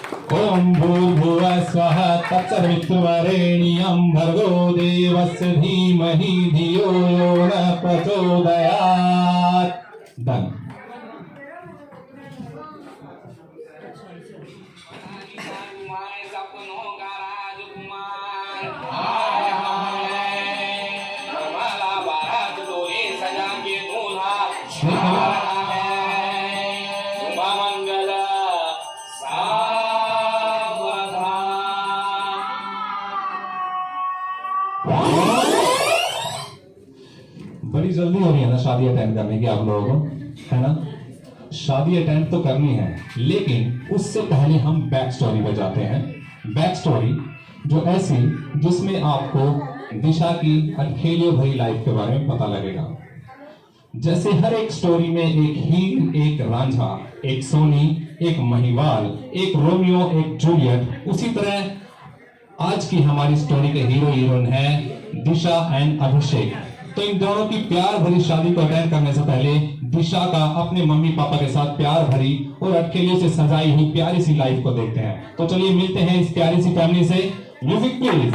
ओम भूर्भुवः स्वः तत्सवितुर्वरेण्यं भर्गो देवस्य धीमहि धियो यो न प्रचोदयात्। डन। बड़ी जल्दी हो रही है ना शादी अटेंड करने की आप लोगों को, है ना? शादी अटेंड तो करनी है, लेकिन उससे पहले हम बैक स्टोरी पर जाते हैं। बैक स्टोरी जो ऐसी जिसमें आपको दिशा की अटखेलियों भरी लाइफ के बारे में पता लगेगा। जैसे हर एक स्टोरी में एक हीर, एक रांझा, एक सोनी, एक महिवाल, एक रोमियो, एक जूलियट, उसी तरह आज की हमारी स्टोरी के हीरो हीरोइन है दिशा एंड अभिषेक। तो इन दोनों की प्यार भरी शादी को अटेंड करने से पहले दिशा का अपने मम्मी पापा के साथ प्यार भरी और अटखेलियों से सजाई हुई प्यारी सी लाइफ को देखते हैं। तो चलिए मिलते हैं इस प्यारी सी फैमिली से। Music please.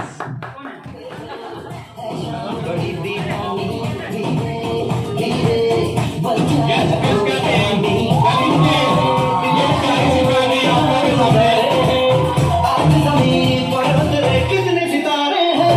कितने सितारे हैं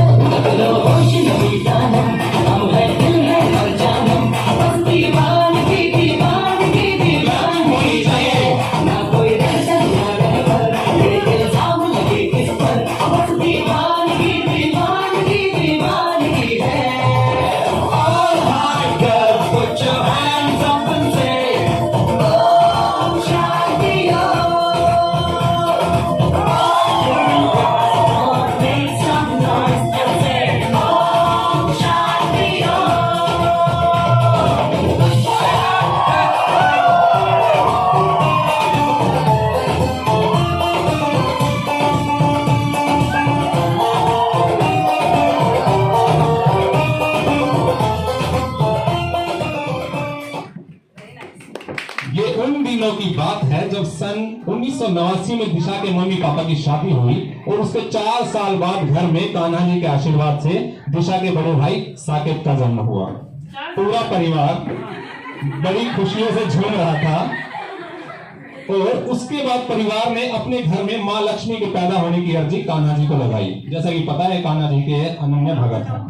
की बात है जब सन 1989 में दिशा के मम्मी पापा की शादी हुई और उसके 4 साल बाद घर में कान्हा जी के आशीर्वाद से दिशा के बड़े भाई साकेत का जन्म हुआ। पूरा परिवार बड़ी खुशियों से झूम रहा था और उसके बाद परिवार ने अपने घर में मां लक्ष्मी के पैदा होने की अर्जी कान्हा जी को लगाई। जैसा कि पता है कान्हा जी के अनन्य भगत हैं,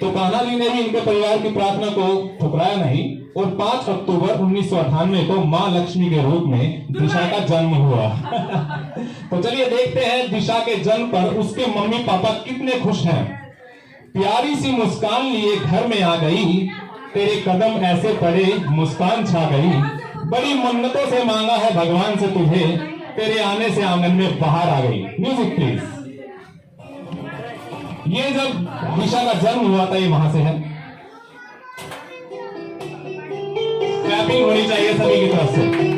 तो कान्हा जी ने भी इनके परिवार की प्रार्थना को ठुकराया नहीं और 5 अक्टूबर 1998 को मां लक्ष्मी के रूप में दिशा का जन्म हुआ। तो चलिए देखते हैं दिशा के जन्म पर उसके मम्मी पापा कितने खुश हैं। प्यारी सी मुस्कान लिए घर में आ गई, तेरे कदम ऐसे पड़े मुस्कान छा गई, बड़ी मन्नतों से मांगा है भगवान से तुझे, तेरे आने से आंगन में बाहर आ गई। Music please. ये जब दिशा का जन्म हुआ था ये वहां से है। क्लैपिंग होनी चाहिए सभी की तरफ से।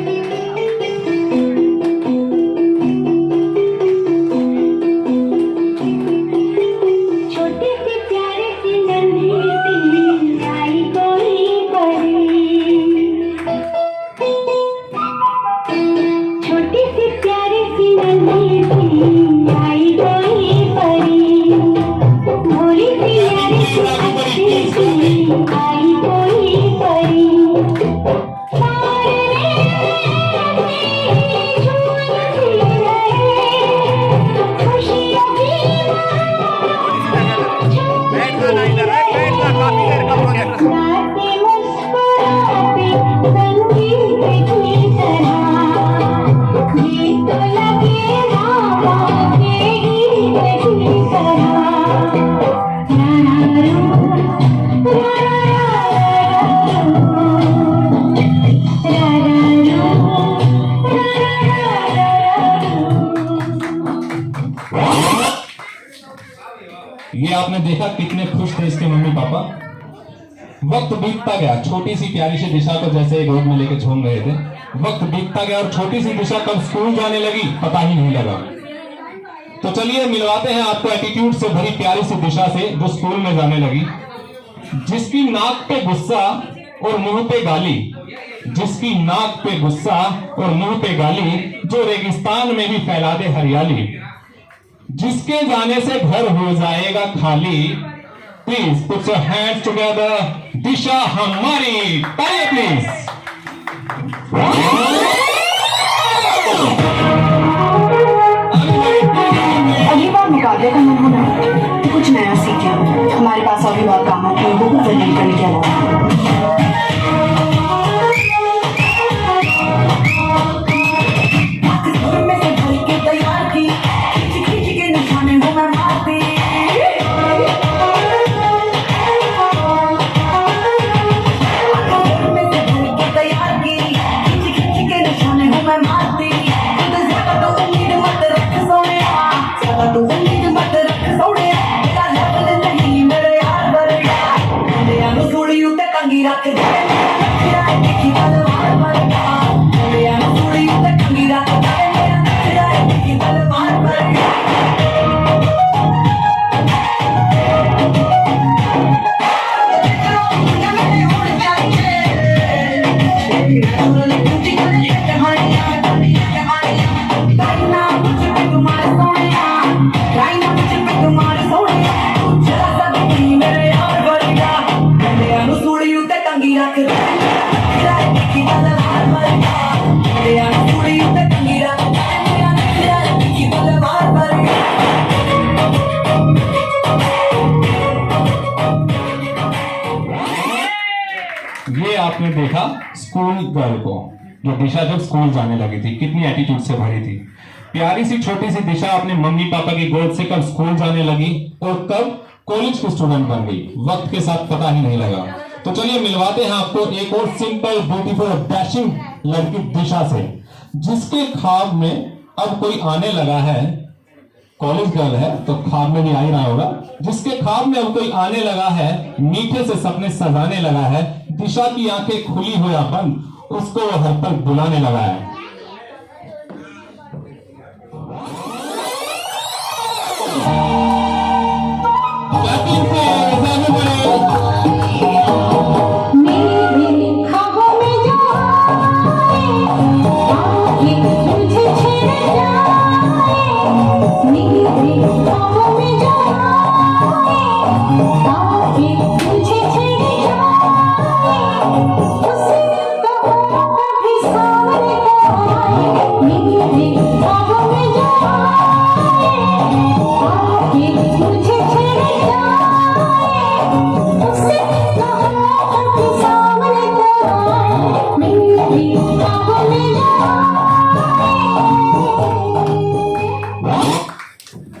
ये आपने देखा कितने खुश थे इसके मम्मी पापा। वक्त बीतता गया, छोटी सी प्यारी सी दिशा को जैसे गोद में लेके झूम रहे थे, वक्त बीतता गया और छोटी सी दिशा कब स्कूल जाने लगी पता ही नहीं लगा। तो चलिए मिलवाते हैं आपको एटीट्यूड से भरी प्यारी सी दिशा से जो स्कूल में जाने लगी, जिसकी नाक पे गुस्सा और मुंह पे गाली, जिसकी नाक पे गुस्सा और मुंह पे गाली, जो रेगिस्तान में भी फैला दे हरियाली, जिसके जाने से घर हो जाएगा खाली। Please put your hands together, Disha हमारी, तालियां प्लीज। अगली बार मुकाबले का मन होना तो कुछ नया सीखे। हमारे पास और भी बहुत काम है लोगों को जलील करने के अलावा। ये आपने देखा स्कूल गर्ल को, जो दिशा जब स्कूल जाने लगी थी कितनी एटीट्यूड से भरी थी। प्यारी सी छोटी सी दिशा अपने मम्मी पापा की गोद से कब स्कूल जाने लगी और कब कॉलेज की स्टूडेंट बन गई, वक्त के साथ पता ही नहीं लगा। तो चलिए मिलवाते हैं आपको एक और सिंपल ब्यूटीफुल डैशिंग लड़की दिशा से, जिसके ख्वाब में अब कोई आने लगा है। कॉलेज गर्ल है तो ख्वाब में भी आ ही रहा होगा। जिसके ख्वाब में अब कोई आने लगा है, मीठे से सपने सजाने लगा है, दिशा की आंखें खुली हो या बंद, उसको वो हर पल बुलाने लगा है।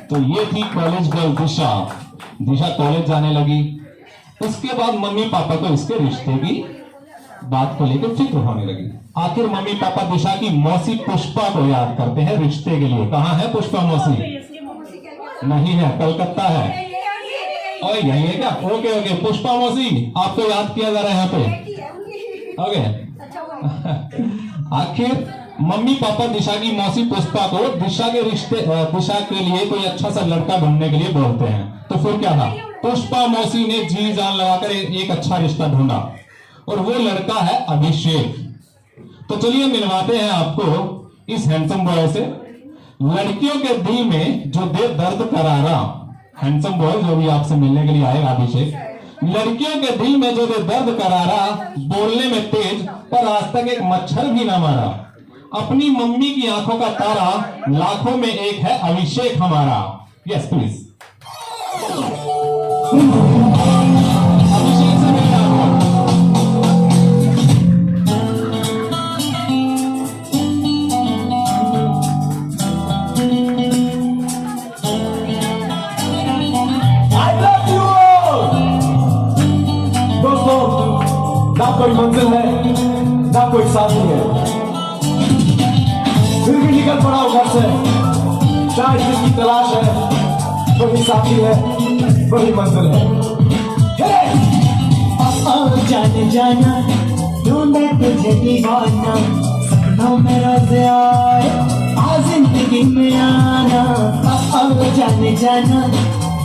तो ये थी कॉलेज गर्ल दिशा। दिशा कॉलेज जाने लगी। उसके बाद मम्मी पापा को इसके रिश्ते की बात को लेकर फिक्र होने लगी। आखिर मम्मी पापा दिशा की मौसी पुष्पा को याद करते हैं रिश्ते के लिए। कहाँ है पुष्पा मौसी? नहीं है, कलकत्ता है। और यही है क्या? ओके ओके, पुष्पा मौसी आपको याद किया जा रहा है यहाँ पे। ओके आखिर मम्मी पापा दिशा की मौसी पुष्पा को दिशा के लिए कोई अच्छा सा लड़का ढूंढने के लिए बोलते हैं। तो फिर क्या था, पुष्पा मौसी ने जी जान लगाकर एक अच्छा रिश्ता ढूंढा और वो लड़का है अभिषेक। तो चलिए मिलवाते हैं आपको इस हैंडसम बॉय से। लड़कियों के दिल में जो दे दर्द करारा, हैंडसम बॉय जो भी आपसे मिलने के लिए आएगा अभिषेक, लड़कियों के दिल में जो दे दर्द करारा, बोलने में तेज पर आज तक एक मच्छर भी ना मारा, अपनी मम्मी की आंखों का तारा, लाखों में एक है अभिषेक हमारा। यस प्लीज अभिषेक से मिलना ना कोई मंजिल है ना कोई साथी है, फिर भी निकल पड़ा हूं घर से। शायद जिसकी तलाश है वही साथी है, वही मंजिल है। जाने जाना ढूंढे तुझे दीवाना, सपनों में रोज आए आ जिंदगी में आना। जाने जाना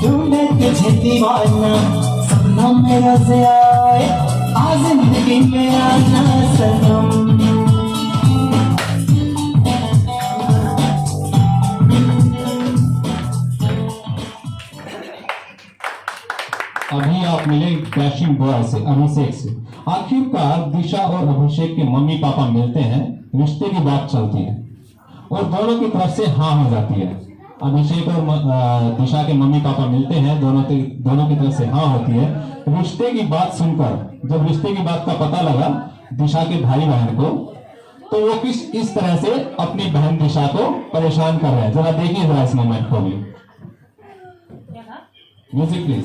ढूंढे तुझे दीवाना, सपनों में रोज आए आ जिंदगी में आना सनम। अभी आप मिले डैशिंग बॉय से, अभिषेक से। आखिरकार दिशा और अभिषेक के मम्मी पापा मिलते हैं, रिश्ते की बात चलती है और दोनों की तरफ से हाँ हो जाती है। अभिषेक और दिशा के मम्मी पापा मिलते हैं, दोनों की तरफ से हाँ होती है। रिश्ते की बात सुनकर जब रिश्ते की बात का पता लगा दिशा के भाई बहन को, तो वो इस तरह से अपनी बहन दिशा को परेशान कर रहे हैं। जरा देखिए जरा इस मोमेंट को भी। Music please.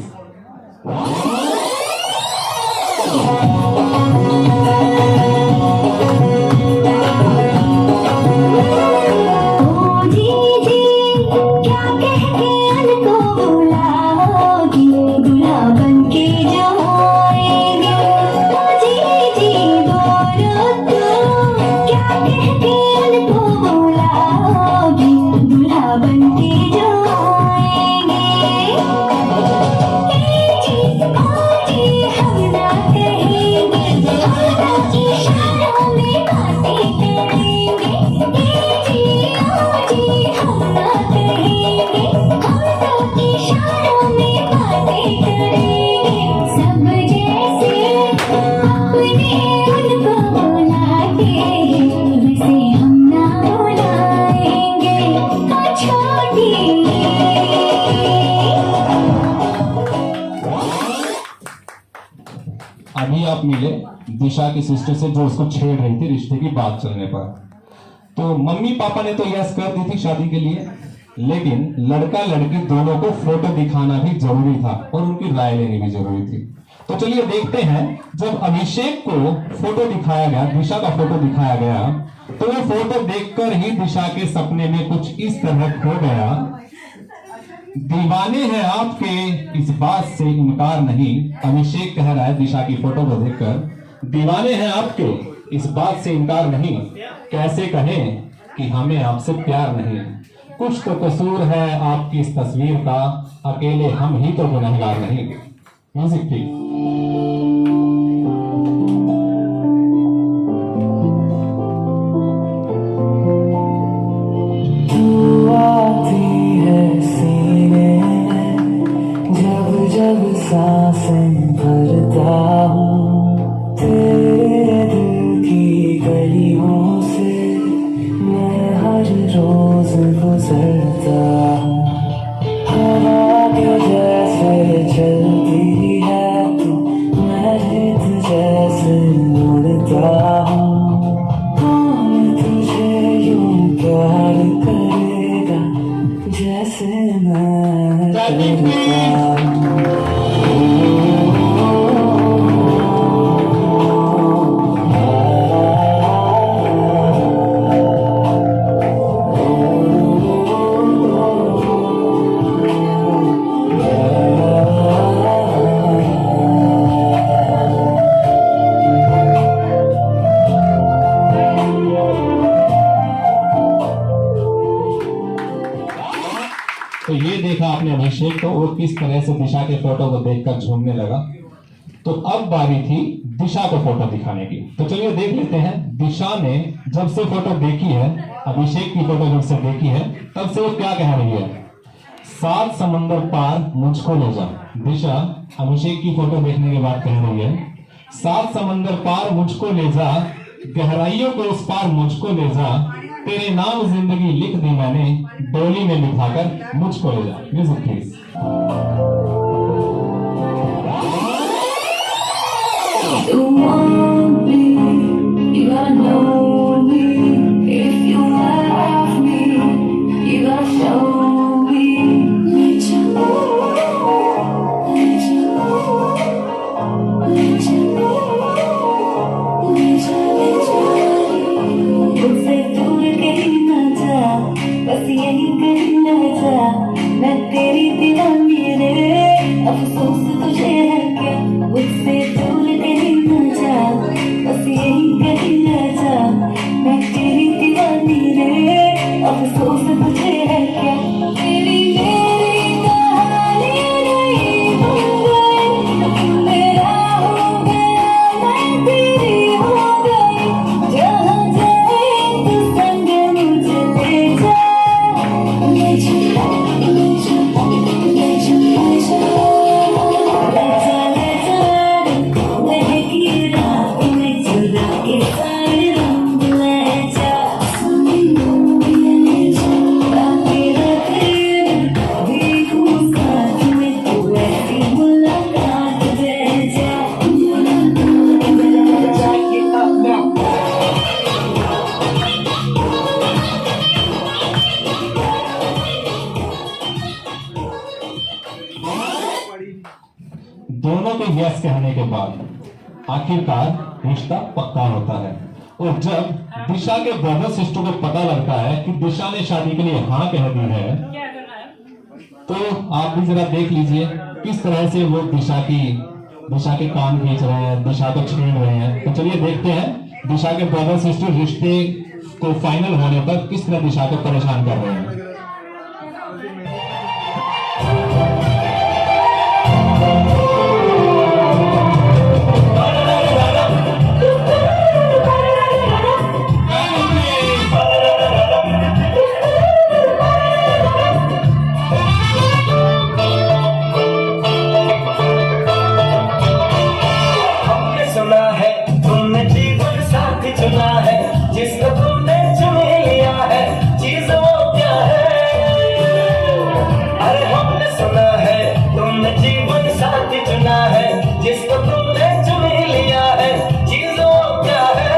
अभी आप मिले दिशा की सिस्टर से जो उसको छेड़ रही थी रिश्ते की बात चलने पर। तो मम्मी पापा ने तो यस कर दी थी शादी के लिए, लेकिन लड़का लड़की दोनों को फोटो दिखाना भी जरूरी था और उनकी राय लेनी भी जरूरी थी। तो चलिए देखते हैं, जब अभिषेक को फोटो दिखाया गया, दिशा का फोटो दिखाया गया, तो वो फोटो देखकर ही दिशा के सपने में कुछ इस तरह खो गया। दीवाने हैं आपके, इस बात से इनकार नहीं। अभिषेक कह रहा है दिशा की फोटो को देखकर, दीवाने हैं आपके, इस बात से इनकार नहीं। कैसे कहें कि हमें आपसे प्यार नहीं। कुछ तो कसूर है आपकी इस तस्वीर का, अकेले हम ही तो गुनहगार नहीं। Music please. सांसें भरता हूँ तेरे दिल की गलियों से, मैं हर रोज गुजरता हूँ। हवा के जैसे चलती है तू, मैं रेत जैसे उड़ता हूँ। कौन तुझे यूं प्यार करेगा जैसे मैं करता हूँ। तो ये देखा आपने अभिषेक को, वो किस तरह से दिशा के फोटो को देखकर झूमने लगा। तो अब बारी थी दिशा को फोटो दिखाने की। तो चलिए देख लेते हैं दिशा ने जब से फोटो देखी है, अभिषेक की फोटो जब से देखी है, तब से वो क्या कह रही है। 7 समंदर पार मुझको ले जा। दिशा अभिषेक की फोटो देखने के बाद कह रही है, 7 समंदर पार मुझको ले जा, गहराइयों के उस पार मुझको ले जा, तेरे नाम जिंदगी लिख दी मैंने, डोली में बिठाकर मुझको ले जा। Music please. You want me, you gotta know me. If you love me, you gotta show me. Let you know, let you know, let you know, let you know. तुझसे दूर कहीं ना जा, बस यही कहीं ना जा, मैं तेरी दीवानी रे, अफसोस तुझे है क्या, मुझसे दूर कहीं ना जा, बस यही कहीं ना जा, मैं तेरी दीवानी रे, अफसोस तुझे है क्या। तेरी मेरी कहानी नहीं बन गई, मेरा हो गया मैं दोनों के यस कहने के बाद आखिरकार रिश्ता पक्का होता है। और जब दिशा के ब्रदर सिस्टर को पता लगता है कि दिशा ने शादी के लिए हाँ कह दी है, तो आप भी जरा देख लीजिए किस तरह से वो दिशा के कान खींच रहे हैं, दिशा को छेड़ रहे हैं। तो चलिए देखते हैं दिशा के ब्रदर सिस्टर रिश्ते को फाइनल होने पर किस तरह दिशा को परेशान कर रहे हैं। जिसको तुमने चुन लिया है, चीज वो क्या है? अरे हमने सुना है तुमने जीवन साथी चुना है, जिसको तुमने चुन लिया है, चीज वो क्या है?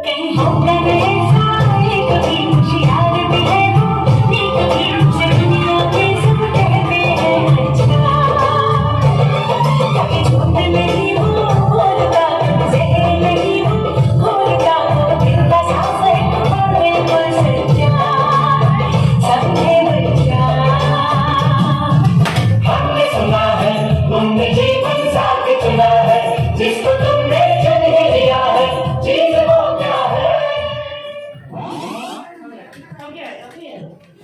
कहीं होगा मेरे सारे कभी होशियार भी है वो, नहीं कभी मुझे दुनिया के सब कहते हैं अच्छा। कभी झूठ नहीं हो होगा, जहर नहीं हो होगा, दिल का साफे हमें कोई सच्चा समझे बच्चा। हमने सुना है तुमने जीवन साथी चुना है, जिसको तुमने चुन लिया है, चीज वो क्या है?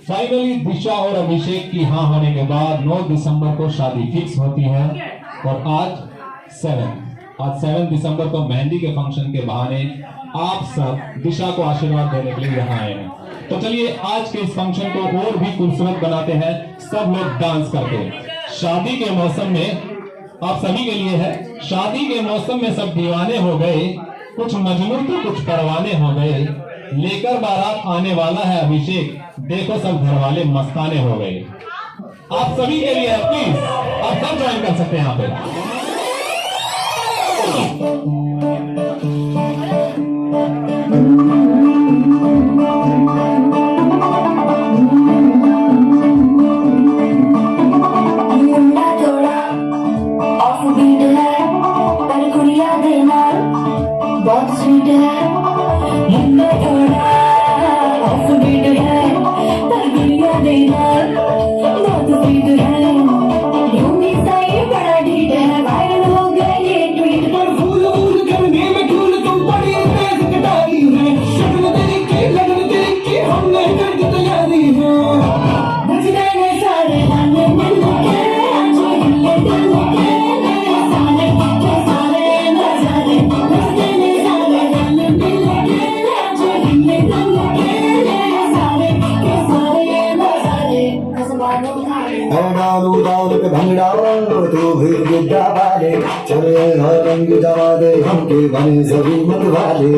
फाइनली दिशा और अभिषेक की हाँ होने के बाद 9 दिसंबर को शादी फिक्स होती है। और आज 7 दिसंबर को मेहंदी के फंक्शन के बहाने आप सब दिशा को आशीर्वाद देने के लिए यहाँ आए हैं। तो चलिए आज के इस फंक्शन को और भी खूबसूरत बनाते हैं सब लोग डांस करके। शादी के मौसम में आप सभी के लिए है, शादी के मौसम में सब दीवाने हो गए, कुछ मजनू तो कुछ परवाने हो गए, लेकर बारात आने वाला है अभिषेक, देखो सब घर वाले मस्ताने हो गए। आप सभी के लिए प्लीज आप सब ज्वाइन कर सकते हैं यहाँ पे। मुंडा थोड़ा ऑफ बीट है पर कुड़िया देना बहुत स्वीट है। मुंडा थोड़ा ऑफ बीट है पर कुड़िया देना बहुत स्वीट है। यूमी साइड बड़ा ढीठ है, वायरल हो गया ये ट्वीट पर। फूल फूल करने में फूल तुम बड़ी तेज कटारी है, शक्ल तेरी की लगन तेरी की हमने कर दी तैयारी है। मुझे ने सारे गाने मिल के आज हिले दिल के नए सारे नजारे। मुझे ने सारे गाने मिल के आज हिले दिल के नए सारे नजारे। कसबानो खाए डालू डाल के भंगड़ा तो भी गिद्दा वाले चले रंग जमा दे हमके बने सभी मत वाले।